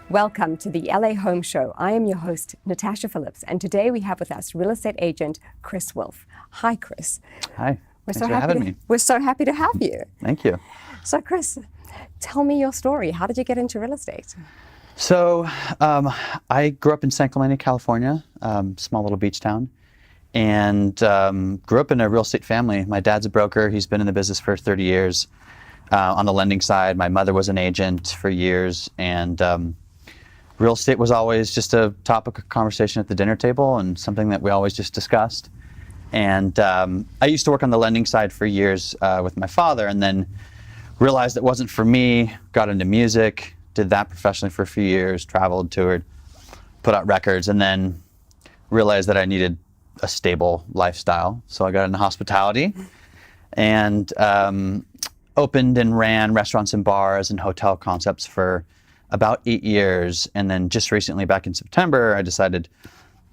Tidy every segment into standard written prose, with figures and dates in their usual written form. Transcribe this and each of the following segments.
Welcome to the LA Home Show. I am your host, Natasha Phillips, and today we have with us real estate agent Chris Wulff. Hi, Chris. Hi. Thanks for having me. We're so happy to have you. Thank you. So, Chris, tell me your story. How did you get into real estate? So, I grew up in San Clemente, California, small little beach town, and grew up in a real estate family. My dad's a broker. He's been in the business for 30 years on the lending side. My mother was an agent for years, and real estate was always just a topic of conversation at the dinner table and something that we always just discussed. And I used to work on the lending side for years with my father, and then realized it wasn't for me, got into music, did that professionally for a few years, traveled, toured, put out records, and then realized that I needed a stable lifestyle. So I got into hospitality and opened and ran restaurants and bars and hotel concepts for about 8 years. And then just recently, back in September, I decided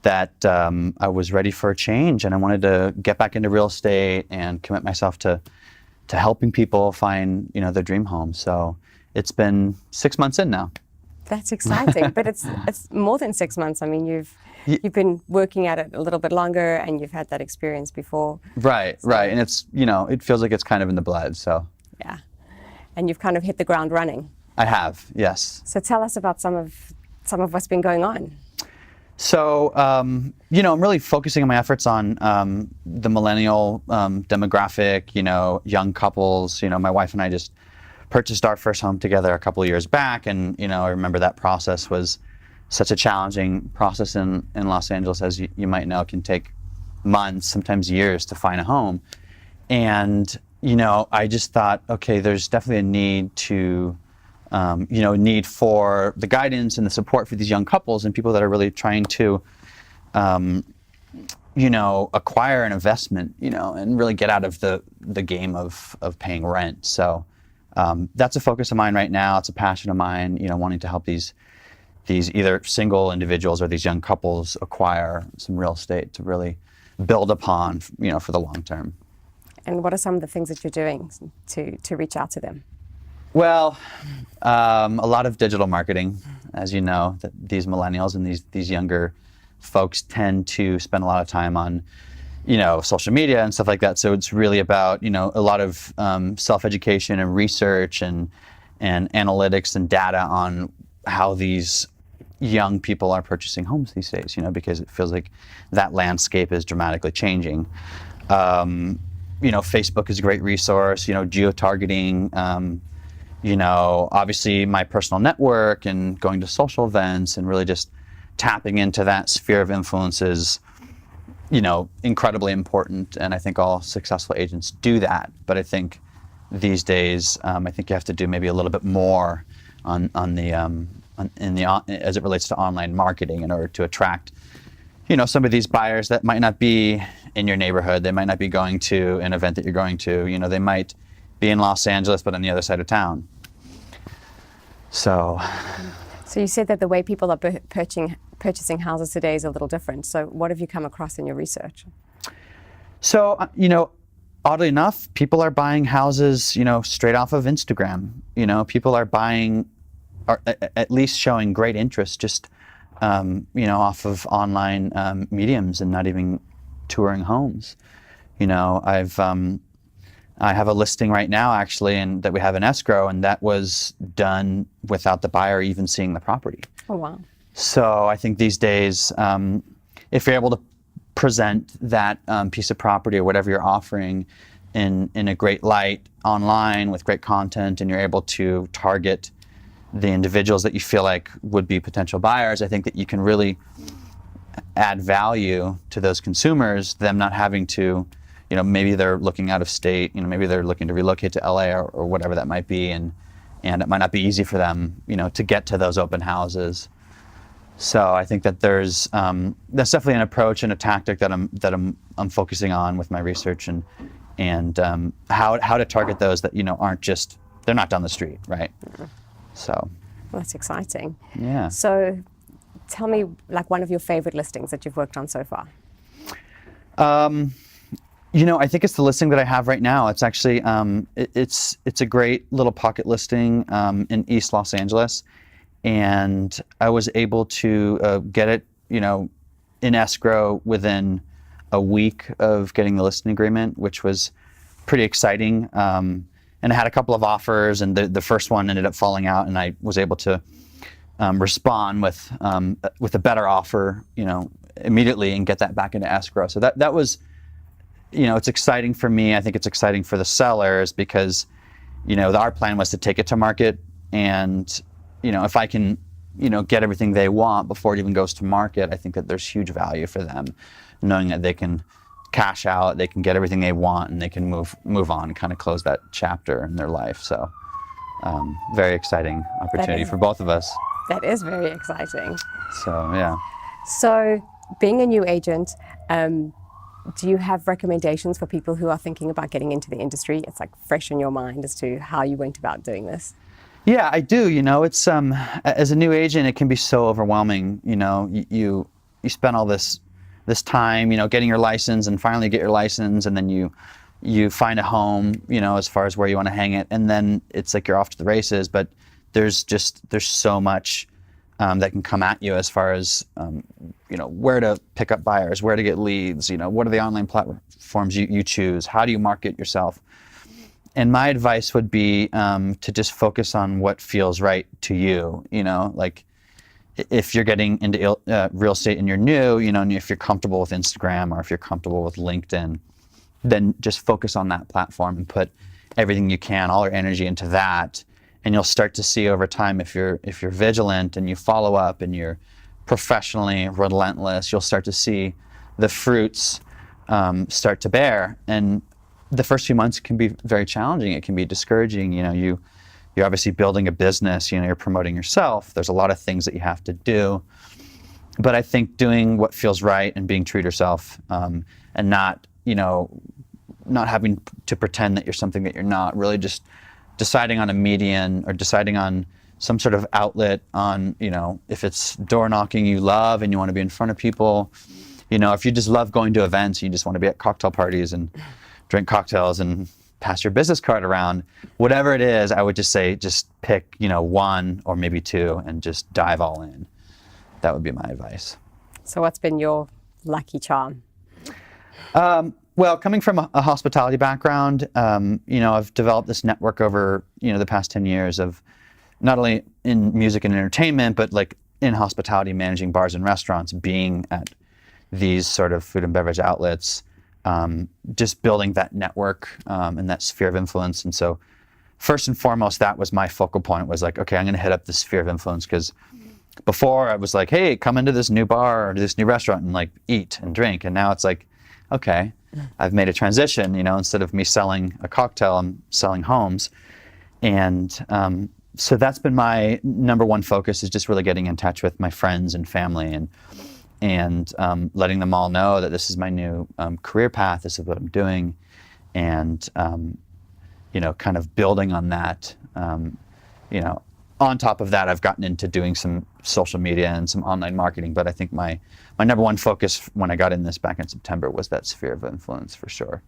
that I was ready for a change and I wanted to get back into real estate and commit myself to helping people find, their dream home. So it's been 6 months in now. That's exciting, but it's more than 6 months. I mean, you've been working at it a little bit longer and you've had that experience before. Right. And it's, it feels like it's kind of in the blood, so. Yeah. And you've kind of hit the ground running. I have, yes. So tell us about some of what's been going on. So, I'm really focusing on my efforts on the millennial demographic, young couples. My wife and I just purchased our first home together a couple of years back. And, I remember that process was such a challenging process in Los Angeles, as you might know, can take months, sometimes years to find a home. And, I just thought, okay, there's definitely a need to need for the guidance and the support for these young couples and people that are really trying to, acquire an investment, and really get out of the game of paying rent. So that's a focus of mine right now. It's a passion of mine, wanting to help these either single individuals or these young couples acquire some real estate to really build upon, for the long term. And what are some of the things that you're doing to reach out to them? Well, a lot of digital marketing, as you know, that these millennials and these younger folks tend to spend a lot of time on, social media and stuff like that. So it's really about, a lot of self-education and research and analytics and data on how these young people are purchasing homes these days, because it feels like that landscape is dramatically changing. Facebook is a great resource, geo-targeting, obviously my personal network and going to social events and really just tapping into that sphere of influence is, incredibly important. And I think all successful agents do that. But I think these days, I think you have to do maybe a little bit more as it relates to online marketing in order to attract, some of these buyers that might not be in your neighborhood. They might not be going to an event that you're going to. They might be in Los Angeles, but on the other side of town. So you said that the way people are purchasing houses today is a little different. So what have you come across in your research? So, oddly enough, people are buying houses, straight off of Instagram. People are buying, or at least showing great interest just, off of online mediums and not even touring homes. I have a listing right now, actually, and that we have in escrow, and that was done without the buyer even seeing the property. Oh, wow. So I think these days, if you're able to present that piece of property or whatever you're offering in a great light online with great content, and you're able to target the individuals that you feel like would be potential buyers, I think that you can really add value to those consumers, them not having to, maybe they're looking out of state, maybe they're looking to relocate to LA or whatever that might be, and it might not be easy for them, to get to those open houses. So I think that that's definitely an approach and a tactic that I'm focusing on with my research and how to target those that aren't just, they're not down the street, right? So. Well, that's exciting. Yeah. So tell me one of your favorite listings that you've worked on so far. I think it's the listing that I have right now. It's actually, it's a great little pocket listing in East Los Angeles. and I was able to get it, in escrow within a week of getting the listing agreement, which was pretty exciting. And I had a couple of offers, and the first one ended up falling out, and I was able to respond with a better offer, immediately, and get that back into escrow. So that was, it's exciting for me. I think it's exciting for the sellers because, our plan was to take it to market, and if I can, get everything they want before it even goes to market, I think that there's huge value for them, knowing that they can cash out, they can get everything they want, and they can move on, kind of close that chapter in their life. So, very exciting opportunity for both of us. That is very exciting. So, yeah. So, being a new agent, do you have recommendations for people who are thinking about getting into the industry? It's like fresh in your mind as to how you went about doing this. Yeah, I do. It's as a new agent, it can be so overwhelming. You spend all this time, getting your license, and finally get your license, and then you find a home, as far as where you want to hang it, and then it's like you're off to the races. But there's so much that can come at you as far as where to pick up buyers, where to get leads, what are the online platforms you choose, how do you market yourself. And my advice would be to just focus on what feels right to you. Like if you're getting into real estate and you're new, and if you're comfortable with Instagram or if you're comfortable with LinkedIn, then just focus on that platform and put everything you can, all your energy into that. And you'll start to see over time, if you're vigilant and you follow up and you're professionally relentless, you'll start to see the fruits start to bear. And the first few months can be very challenging. It can be discouraging. You're obviously building a business. You're promoting yourself. There's a lot of things that you have to do. But I think doing what feels right and being true to yourself, and not having to pretend that you're something that you're not. Really, just deciding on a median or deciding on some sort of outlet on, if it's door knocking you love and you want to be in front of people, if you just love going to events, you just want to be at cocktail parties and drink cocktails and pass your business card around, whatever it is, I would just say, just pick, one or maybe two and just dive all in. That would be my advice. So what's been your lucky charm? Well, coming from a hospitality background, I've developed this network over, the past 10 years of not only in music and entertainment, but like in hospitality, managing bars and restaurants, being at these sort of food and beverage outlets, just building that network and that sphere of influence. And so first and foremost, that was my focal point, was like, okay, I'm going to hit up this sphere of influence, because before I was like, hey, come into this new bar or this new restaurant and like eat and drink. And now it's like, okay, I've made a transition, instead of me selling a cocktail, I'm selling homes. And so that's been my number one focus, is just really getting in touch with my friends and family and letting them all know that this is my new career path, this is what I'm doing, and kind of building on that. On top of that, I've gotten into doing some social media and some online marketing, but I think my number one focus when I got in this back in September was that sphere of influence, for sure.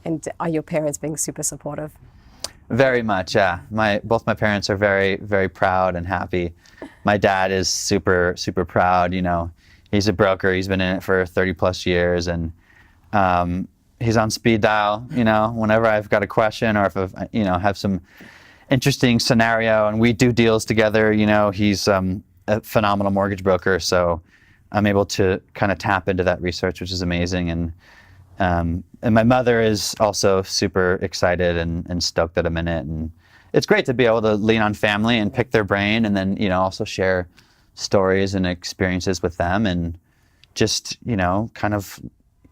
And are your parents being super supportive? Very much, yeah. Both my parents are very, very proud and happy. My dad is super, super proud. He's a broker. He's been in it for 30 plus years, and he's on speed dial. Whenever I've got a question, or if I, have some interesting scenario and we do deals together, he's a phenomenal mortgage broker. So I'm able to kind of tap into that research, which is amazing. And my mother is also super excited and stoked that I'm in it. And it's great to be able to lean on family and pick their brain, and then, also share stories and experiences with them, and just, kind of,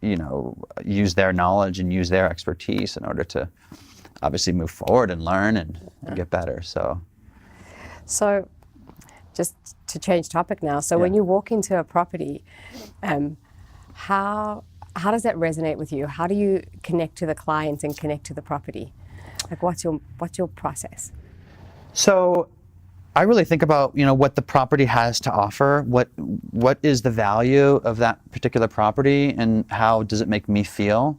use their knowledge and use their expertise in order to obviously move forward and learn and get better. So just to change topic now. So when you walk into a property, how does that resonate with you? How do you connect to the clients and connect to the property? Like, what's your process? So I really think about, what the property has to offer, what is the value of that particular property, and how does it make me feel,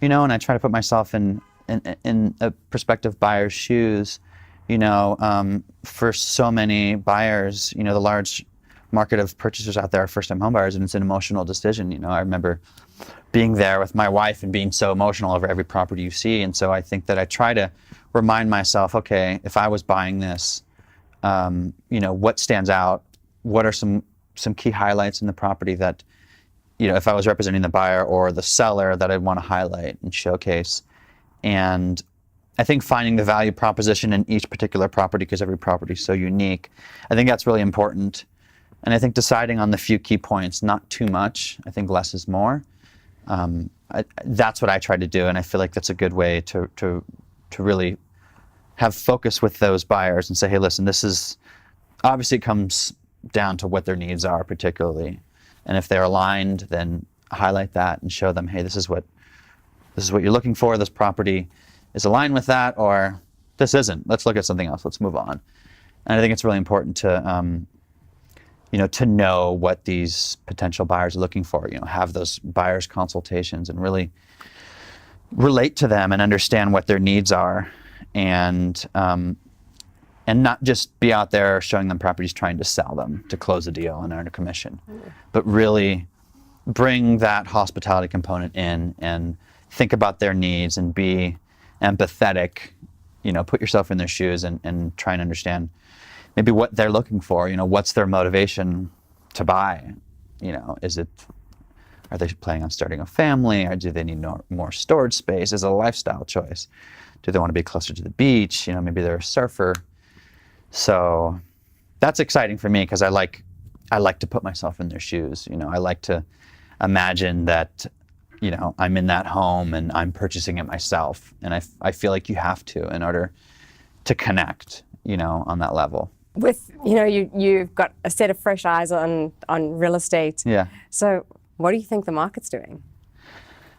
and I try to put myself in a prospective buyer's shoes For so many buyers, the large market of purchasers out there are first-time home buyers, and it's an emotional decision. I remember being there with my wife and being so emotional over every property you see. And so I think that I try to remind myself, okay, if I was buying this, what stands out? What are some key highlights in the property that, if I was representing the buyer or the seller, that I'd want to highlight and showcase? And I think finding the value proposition in each particular property, because every property is so unique, I think that's really important. And I think deciding on the few key points, not too much. I think less is more. That's what I try to do, and I feel like that's a good way to really have focus with those buyers and say, hey, listen, this is, obviously it comes down to what their needs are particularly. And if they're aligned, then highlight that and show them, hey, this is what you're looking for. This property is aligned with that, or this isn't. Let's look at something else. Let's move on. And I think it's really important to know what these potential buyers are looking for. Have those buyers consultations and really relate to them and understand what their needs are, and not just be out there showing them properties trying to sell them to close a deal and earn a commission, but really bring that hospitality component in and think about their needs and be empathetic, put yourself in their shoes and try and understand maybe what they're looking for, what's their motivation to buy? Are they planning on starting a family, or do they need more storage space? Is it a lifestyle choice? Do they want to be closer to the beach? Maybe they're a surfer. So that's exciting for me, because I like to put myself in their shoes. I like to imagine that, I'm in that home and I'm purchasing it myself. And I feel like you have to, in order to connect, on that level. With, you've got a set of fresh eyes on real estate. Yeah. So what do you think the market's doing?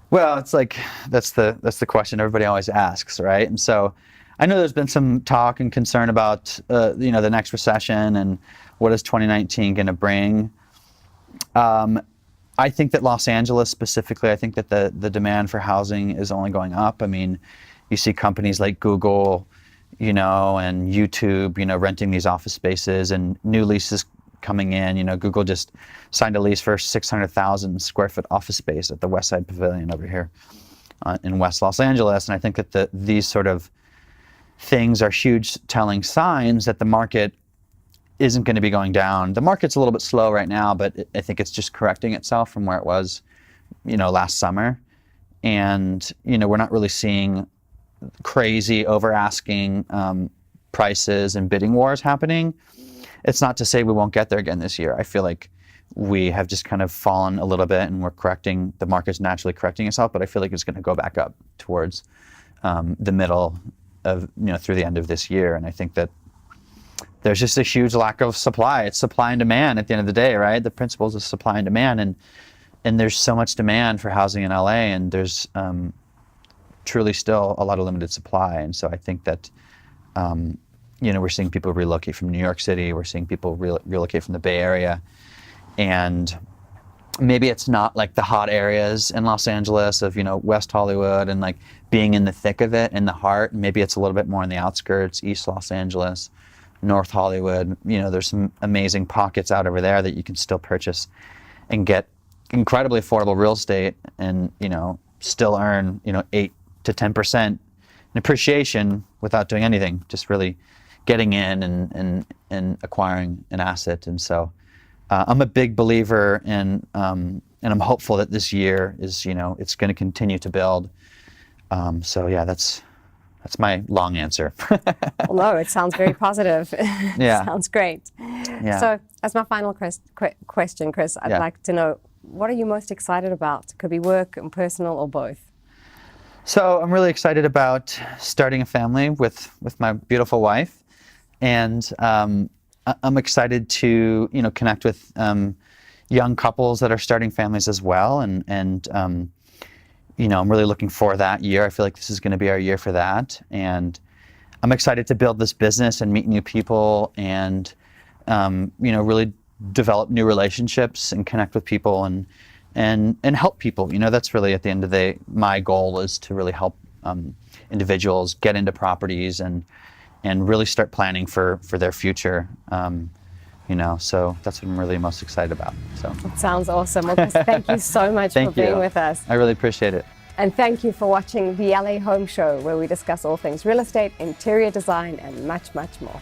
Well, it's like, that's the question everybody always asks, right? And so I know there's been some talk and concern about, the next recession and what is 2019 going to bring. I think that Los Angeles specifically, I think that the demand for housing is only going up. I mean, you see companies like Google, and YouTube, renting these office spaces and new leases coming in. Google just signed a lease for 600,000 square foot office space at the West Side Pavilion over here in West Los Angeles. And I think that these sort of things are huge telling signs that the market isn't going to be going down. The market's a little bit slow right now, but I think it's just correcting itself from where it was, last summer. And, we're not really seeing crazy over asking prices and bidding wars happening. It's not to say we won't get there again this year. I feel like we have just kind of fallen a little bit, and we're correcting, the market's naturally correcting itself, but I feel like it's going to go back up towards the middle of, through the end of this year. And I think that there's just a huge lack of supply. It's supply and demand at the end of the day, right? The principles of supply and demand, and there's so much demand for housing in LA, and there's truly still a lot of limited supply. And so I think that we're seeing people relocate from New York City. We're seeing people relocate from the Bay Area. And maybe it's not like the hot areas in Los Angeles of, West Hollywood and like being in the thick of it, in the heart. Maybe it's a little bit more in the outskirts, East Los Angeles, North Hollywood. There's some amazing pockets out over there that you can still purchase and get incredibly affordable real estate and, still earn, 8 to 10% in appreciation without doing anything, just really getting in and acquiring an asset. And so I'm a big believer in, and I'm hopeful that this year is, it's going to continue to build. So yeah, that's my long answer. Well, no, it sounds very positive. Yeah. Sounds great. Yeah. So as my final question, Chris, I'd like to know, what are you most excited about? It could be work and personal or both. So I'm really excited about starting a family with my beautiful wife. And I'm excited to, connect with young couples that are starting families as well. And I'm really looking for that year. I feel like this is going to be our year for that. And I'm excited to build this business and meet new people and, really develop new relationships and connect with people and help people. That's really at the end of the day, my goal is to really help individuals get into properties and and really start planning for their future. So that's what I'm really most excited about. So It sounds awesome. Well, Chris, thank you so much for being with us. I really appreciate it. And thank you for watching the LA Home Show, where we discuss all things real estate, interior design, and much, much more.